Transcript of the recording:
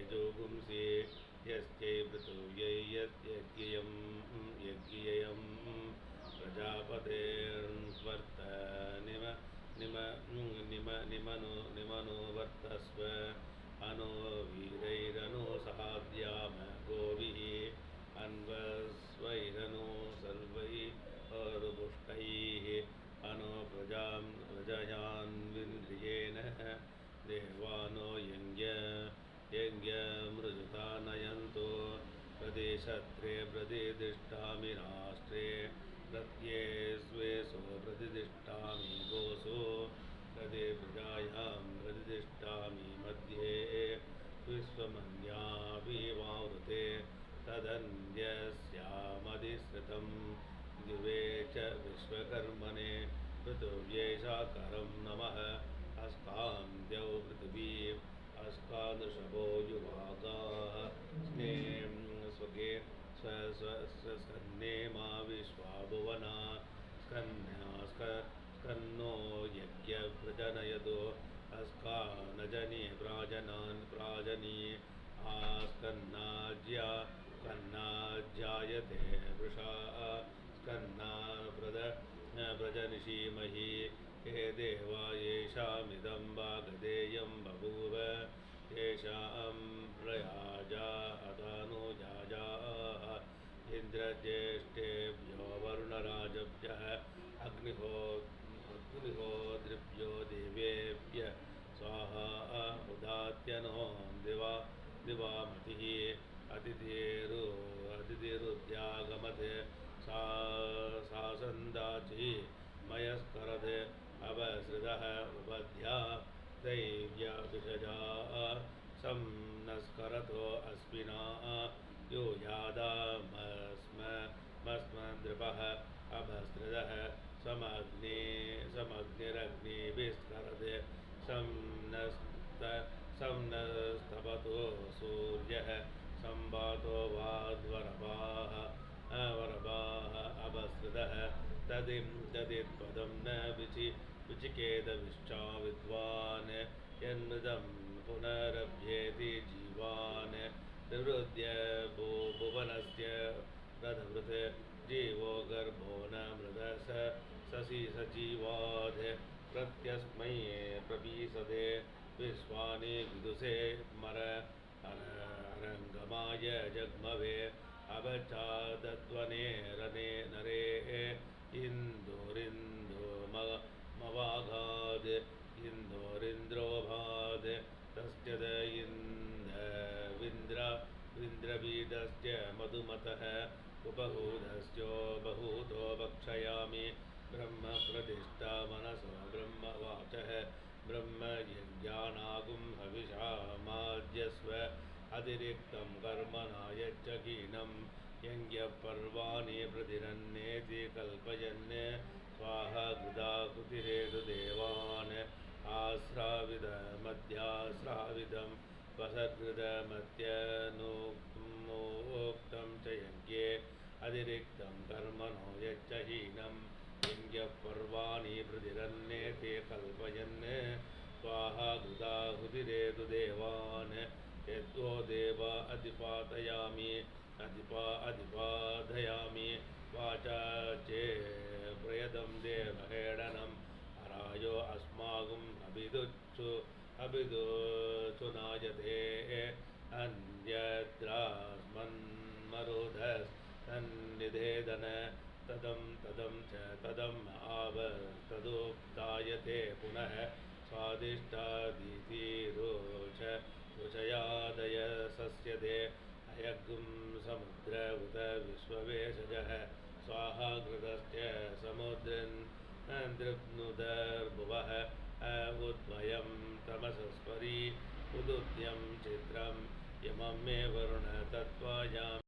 तेजोगुंसि यस्यै पृथिव्यै यज्ञयं यज्ञयं प्रजापतेर्वर्त निमनो वर्तस्व अनो वीरैरनो सहाद्याम गोभिः अन्वस्वैरनो सर्वैरुपुष्टैः अनो प्रजयान्विन्द्रियेण देवानो यज्ञमृजुता नयन्तो प्रदिशत्रे प्रतिदिष्टामि राष्ट्रे प्रत्ये स्वेषो प्रतिदिष्टामि गोसो प्रजायां प्रतिदिष्टामि मध्ये विश्वमन्याभिवावृते तदन्यस्यामधिसृतं दिवे च विश्वकर्मणे पृथिव्यै साकरं नमः अस्कान्द्यौ पृथिवी अस्कान्दृषभो युवागाः स्वगे स्वस्कन्नेमा विश्वाभुवना स्कन्नो यज्ञप्रजनयतो अस्कानजनि प्राजनी आस्कन्नाज्यायते वृषा स्कन्ना व्रजनिषीमहि हे देवा येषामिदं वागधेयं बभूव येषां प्रयाजा अदानुजाजाः इन्द्रज्येष्ठेभ्यो वरुणराजभ्यः अग्निहोत्रिभ्यो देवेभ्य स्वाहा उदात्यनो दिवामतिः अतिथिरुद्यागमते सासन्दाचि मयस्करते अवसृतः उपध्या दैव्याभिषजा संनस्करतो अस्मिना यो यादामस्मद्रपः अभस्रदः समग्निरग्निभिस्करते संनस्तपतो सूर्यः संवातो वाद्वरवाः अभस्रदः तदित्पदं न विचिकेतविष्टा विद्वान् यन्मृतं पुनरभ्येति जीवान् निवृद्य भुवनस्य रथवृत् जीवो गर्भो न मृदस शशि सजीवाद् प्रत्यस्मै प्रपीसते विश्वानि विदुषे अरङ्गमाय जग्मवे अवचादध्वने रने नरे इन्दोरिन्दोमवागाद् इन्दोरिन्द्रोभाद् तस्य इन्द्रवीदस्य मधुमतः उपहूतस्यो बहूतो भक्षयामि ब्रह्मप्रतिष्ठा मनसो ब्रह्मवाचः ब्रह्मयज्ञानागुं हविषामाद्यस्व अतिरिक्तं कर्मणा यच्चकीनं यज्ञपर्वाणि प्रतिरन्नेति कल्पयन् स्वाहा कृताकुतिरेतु देवान् आश्राविदमध्याश्राविदं वसत्कृतमत्यनोक्तं च यज्ञे अतिरिक्तं कर्मणो यच्चहीनं यज्ञपर्वाणि प्रतिरन्नेति कल्पयन् स्वाहा कृताहुतिरेतु देवान् यद्वो देव अधिपादयामि वाचा चे प्रयतं देवहेडनम् अरायो अस्माकम् अभिदुचुनायते अन्यद्रास्मन्मरुधस्तन्निधेदन तदं च तदम् तदुक्तायते पुनः स्वादिष्टादितिरुचयादय सस्यते अयगुं समुद्र उत विश्ववेशजः स्वाहा कृतस्य समुद्रन्दृप्नुदर्भुवः उद्वयं तमसस्परी उदुद्यं चित्रं यमं मे वरुण तत्त्वायाम्